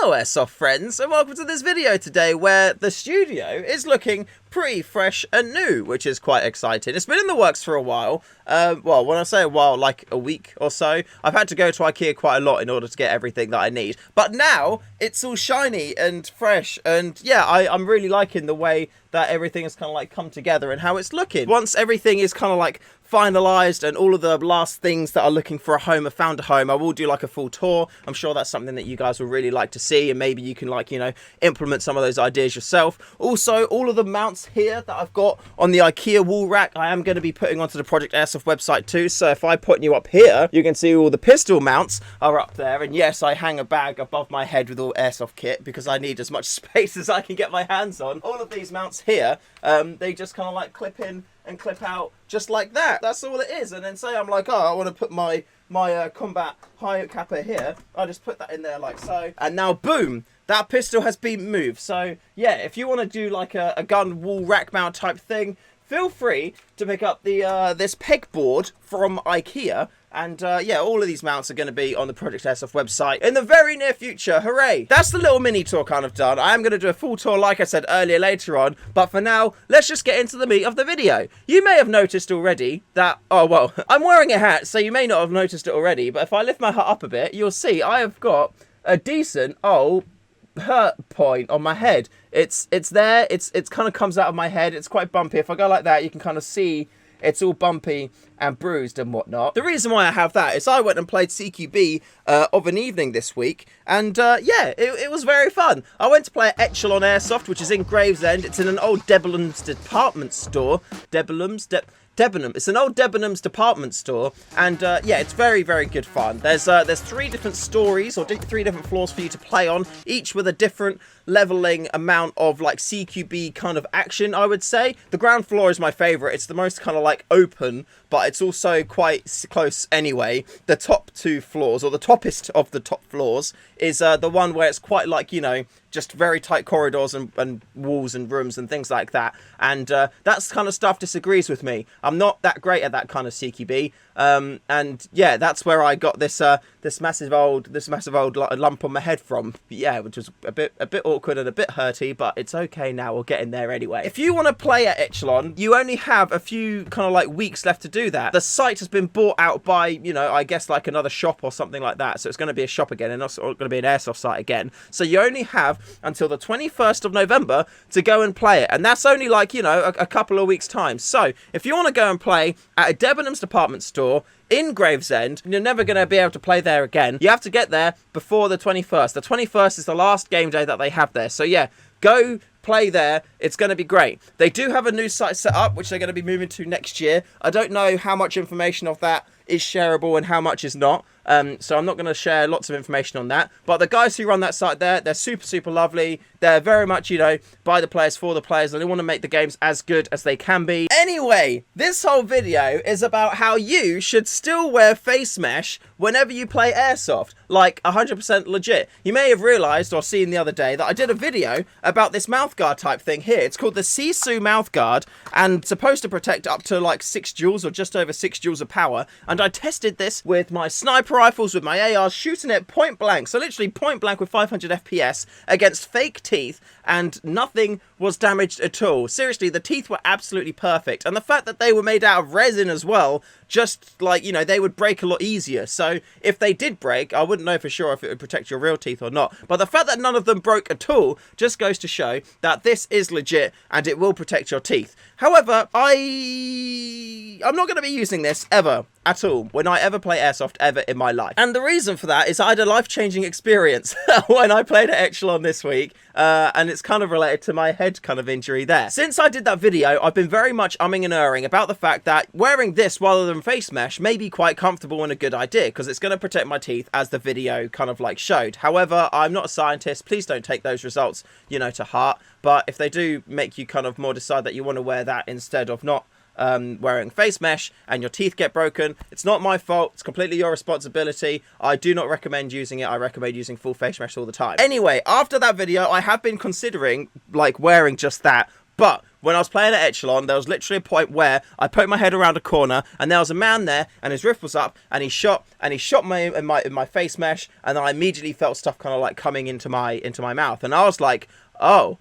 Hello Airsoft friends, and welcome to this video today where the studio is looking pretty fresh and new, which is quite exciting. It's been in the works for a while. Well, when I say a while, like a week or so. I've had to go to IKEA quite a lot in order to get everything that I need. But now, it's all shiny and fresh, and yeah, I'm really liking the way that everything has kind of like come together and how it's looking. Once everything is kind of like finalized and all of the last things that are looking for a home have found a home, I will do like a full tour. I'm sure that's something that you guys will really like to see, and maybe you can like, you know, implement some of those ideas yourself. Also, all of the mounts here that I've got on the IKEA wall rack, I am going to be putting onto the Project Airsoft website too. So if I put you up here, you can see all the pistol mounts are up there. And yes, I hang a bag above my head with all airsoft kit because I need as much space as I can get my hands on. All of these mounts here, they just kind of like clip in and clip out just like that. That's all it is. And then say I'm like, oh, I want to put my combat high capper here, I just put that in there like so, and now boom, that pistol has been moved. So yeah, if you want to do like a gun wall rack mount type thing, feel free to pick up the this pegboard from IKEA. And yeah, all of these mounts are going to be on the Project Airsoft website in the very near future. Hooray! That's the little mini tour kind of done. I am going to do a full tour, like I said earlier, later on. But for now, let's just get into the meat of the video. You may have noticed already that, oh well, I'm wearing a hat, so you may not have noticed it already. But if I lift my hat up a bit, you'll see I have got a decent old hurt point on my head. It's there. It's kind of comes out of my head. It's quite bumpy. If I go like that, you can kind of see it's all bumpy and bruised and whatnot. The reason why I have that is I went and played CQB of an evening this week, and yeah, it was very fun. I went to play at Echelon Airsoft, which is in Gravesend. It's in an old Debenhams department store. Debenhams? Debenham. It's an old Debenhams department store, and yeah, it's very, very good fun. There's 3 different stories, or 3 different floors for you to play on, each with a different leveling amount of like CQB kind of action, I would say. The ground floor is my favorite. It's the most kind of like open, but it's also quite close anyway. The top 2 floors, or the toppest of the top floors, is the one where it's quite like, you know, just very tight corridors and walls and rooms and things like that. And that kind of stuff disagrees with me. I'm not that great at that kind of CQB. And yeah, that's where I got this this massive old lump on my head from. Yeah, which was a bit awkward and a bit hurty, but it's okay now. We'll get in there anyway. If you want to play at Echelon, you only have a few kind of like weeks left to do that. The site has been bought out by, you know, I guess like another shop or something like that. So it's going to be a shop again, and not going to be an airsoft site again. So you only have until the 21st of November to go and play it, and that's only like, you know, a couple of weeks time. So if you want to go and play at a Debenhams department store in Gravesend, you're never going to be able to play there again. You have to get there before the 21st. The 21st is the last game day that they have there. So yeah, go play there. It's going to be great. They do have a new site set up, which they're going to be moving to next year. I don't know how much information of that is shareable and how much is not. So I'm not going to share lots of information on that. But the guys who run that site there, they're super, super lovely. They're very much, you know, by the players, for the players, and they want to make the games as good as they can be. Anyway, this whole video is about how you should still wear face mesh whenever you play Airsoft. Like, 100% legit. You may have realised or seen the other day that I did a video about this mouthguard type thing here. It's called the Sisu mouthguard, and supposed to protect up to like 6 joules or just over 6 joules of power. And I tested this with my sniper rifles, with my ARs, shooting it point blank. So literally point blank with 500 FPS against fake teeth, and nothing was damaged at all. Seriously, the teeth were absolutely perfect. And the fact that they were made out of resin as well, just like, you know, they would break a lot easier. So if they did break, I wouldn't know for sure if it would protect your real teeth or not. But the fact that none of them broke at all just goes to show that this is legit and it will protect your teeth. However, I'm not going to be using this ever at all when I ever play Airsoft ever in my life. And the reason for that is I had a life-changing experience when I played at Echelon this week, and it's kind of related to my head kind of injury there. Since I did that video, I've been very much umming and erring about the fact that wearing this rather than face mesh may be quite comfortable and a good idea, because it's going to protect my teeth, as the video kind of like showed. However, I'm not a scientist. Please don't take those results, you know, to heart. But if they do make you kind of more decide that you want to wear that instead of not wearing face mesh, and your teeth get broken, it's not my fault. It's completely your responsibility. I do not recommend using it. I recommend using full face mesh all the time. Anyway, after that video, I have been considering like wearing just that, But when I was playing at Echelon, there was literally a point where I poked my head around a corner, and there was a man there, and his rift was up, and he shot me in my face mesh, and then I immediately felt stuff kind of like coming into my mouth, and I was like, oh,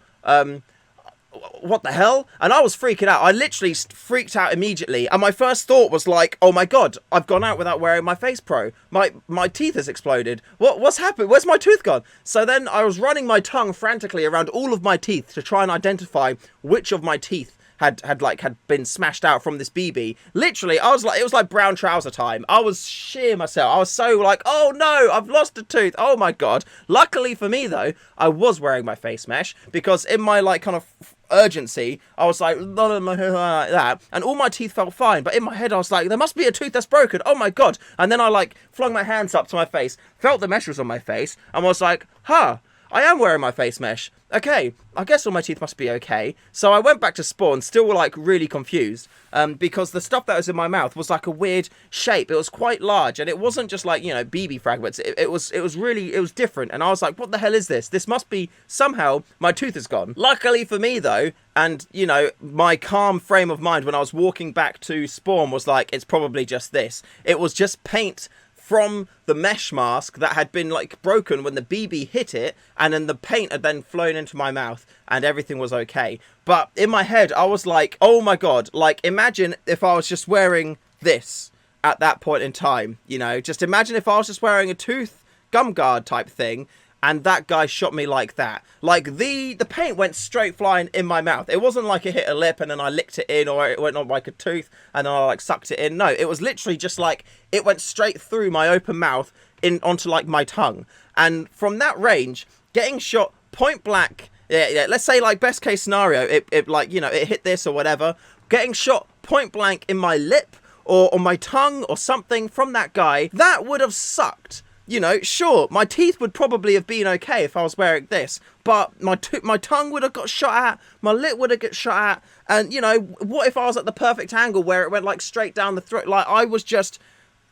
what the hell? And I was freaking out. I literally freaked out immediately, and my first thought was like, oh my god, I've gone out without wearing my face pro. My teeth has exploded. What's happened? Where's my tooth gone? So then I was running my tongue frantically around all of my teeth to try and identify which of my teeth had been smashed out from this BB. Literally, I was like, it was like brown trouser time. I was sheer myself. I was so like, oh no, I've lost a tooth. Oh my god. Luckily for me though, I was wearing my face mesh, because in my like kind of urgency, I was like that, and all my teeth felt fine, but in my head I was like, there must be a tooth that's broken. Oh my god. And then I like flung my hands up to my face, felt the mesh was on my face, and was like, huh, I am wearing my face mesh. Okay, I guess all my teeth must be okay. So I went back to spawn, still like really confused, because the stuff that was in my mouth was like a weird shape. It was quite large, and it wasn't just like, you know, BB fragments. It was different, and I was like, what the hell is this? This must be, somehow my tooth is gone. Luckily for me though, and you know, my calm frame of mind when I was walking back to spawn was like, it's probably just this. It was just paint from the mesh mask that had been like broken when the BB hit it, and then the paint had then flown into my mouth, and everything was okay. But in my head I was like, oh my god, like imagine if I was just wearing this at that point in time, you know, just imagine if I was just wearing a tooth gum guard type thing, and that guy shot me like that. Like, the paint went straight flying in my mouth. It wasn't like it hit a lip and then I licked it in, or it went on like a tooth and then I like sucked it in. No, it was literally just like, it went straight through my open mouth onto like my tongue. And from that range, getting shot point blank, yeah, let's say like best case scenario, it like, you know, it hit this or whatever. Getting shot point blank in my lip or on my tongue or something from that guy, that would have sucked. You know, sure, my teeth would probably have been okay if I was wearing this, but my tongue would have got shot at, my lip would have got shot at, and, you know, what if I was at the perfect angle where it went, like, straight down the throat? Like, I was just,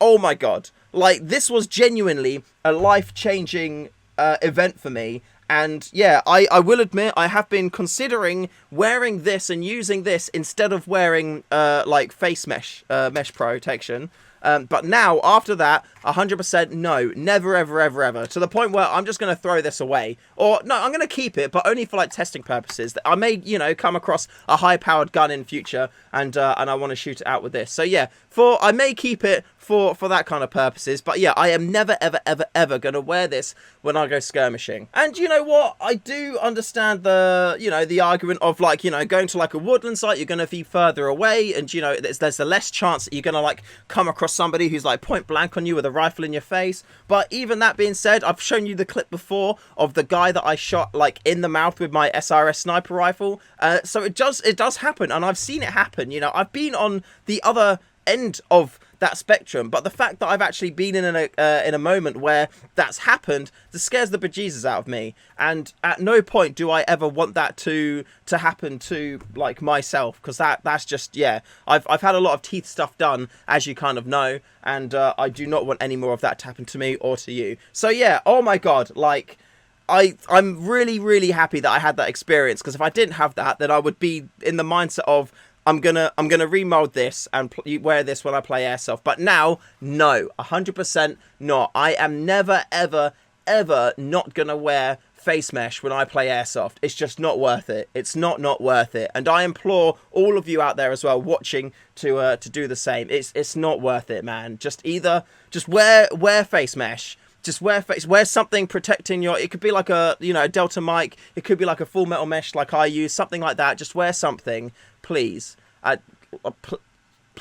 oh my god. Like, this was genuinely a life-changing event for me, and, yeah, I will admit, I have been considering wearing this and using this instead of wearing, like, face mesh protection. But now, after that, 100% no, never, ever, ever, ever. To the point where I'm just going to throw this away. Or, no, I'm going to keep it, but only for, like, testing purposes. I may, you know, come across a high-powered gun in future, and I want to shoot it out with this. So, yeah, I may keep it for that kind of purposes. But, yeah, I am never, ever, ever, ever going to wear this when I go skirmishing. And, you know what? I do understand the argument of, like, you know, going to, like, a woodland site, you're going to be further away, and, you know, there's the less chance that you're going to, like, come across somebody who's like point blank on you with a rifle in your face. But even that being said, I've shown you the clip before of the guy that I shot like in the mouth with my SRS sniper rifle. So it does happen, and I've seen it happen. You know, I've been on the other end of that spectrum, but the fact that I've actually been in a moment where that's happened, that scares the bejesus out of me. And at no point do I ever want that to happen to like myself, because that's just, yeah, I've had a lot of teeth stuff done, as you kind of know, and I do not want any more of that to happen to me or to you. So yeah, oh my god, like, I'm really, really happy that I had that experience, because if I didn't have that, then I would be in the mindset of, I'm gonna remold this and wear this when I play Airsoft. But now, no, 100% not. I am never, ever, ever not gonna wear face mesh when I play Airsoft. It's just not worth it. It's not worth it. And I implore all of you out there as well watching to do the same. It's not worth it, man. Just wear face mesh. Just wear something protecting your, it could be like a, you know, a Delta mic, it could be like a full metal mesh like I use, something like that. Just wear something, please.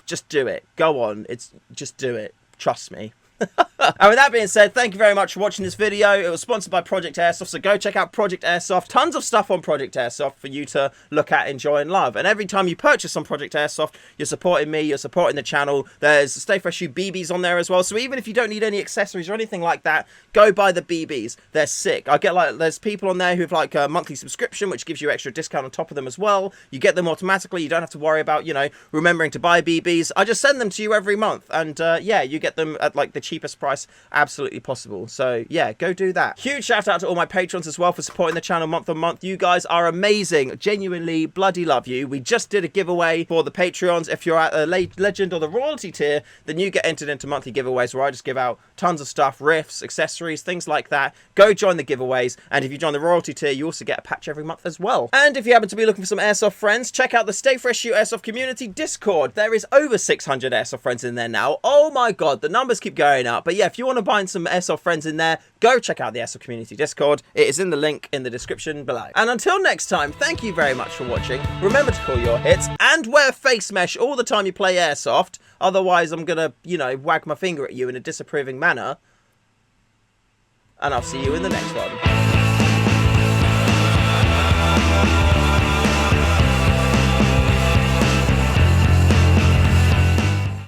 Just do it. Go on. Just do it. Trust me. And with that being said, thank you very much for watching this video. It was sponsored by Project Airsoft, so go check out Project Airsoft. Tons of stuff on Project Airsoft for you to look at, enjoy, and love. And every time you purchase on Project Airsoft, you're supporting me, you're supporting the channel. There's StayFreshShoe BBs on there as well, so even if you don't need any accessories or anything like that, go buy the BBs. They're sick. I get like, there's people on there who have like a monthly subscription, which gives you extra discount on top of them as well. You get them automatically. You don't have to worry about, you know, remembering to buy BBs. I just send them to you every month, and yeah, you get them at like the cheapest price absolutely possible. So yeah, go do that. Huge shout out to all my patrons as well for supporting the channel month on month. You guys are amazing. Genuinely bloody love you. We just did a giveaway for the Patreons. If you're at the legend or the royalty tier, then you get entered into monthly giveaways where I just give out tons of stuff, riffs, accessories, things like that. Go join the giveaways, and if you join the royalty tier, you also get a patch every month as well. And if you happen to be looking for some Airsoft friends, check out the StayFreshShoe Airsoft community Discord. There is over 600 Airsoft friends in there now. Oh my god, the numbers keep going up. But yeah, if you want to find some Airsoft friends in there, go check out the Airsoft community Discord. It is in the link in the description below. And until next time, thank you very much for watching. Remember to call your hits and wear face mesh all the time you play Airsoft. Otherwise, I'm gonna, you know, wag my finger at you in a disapproving manner. And I'll see you in the next one.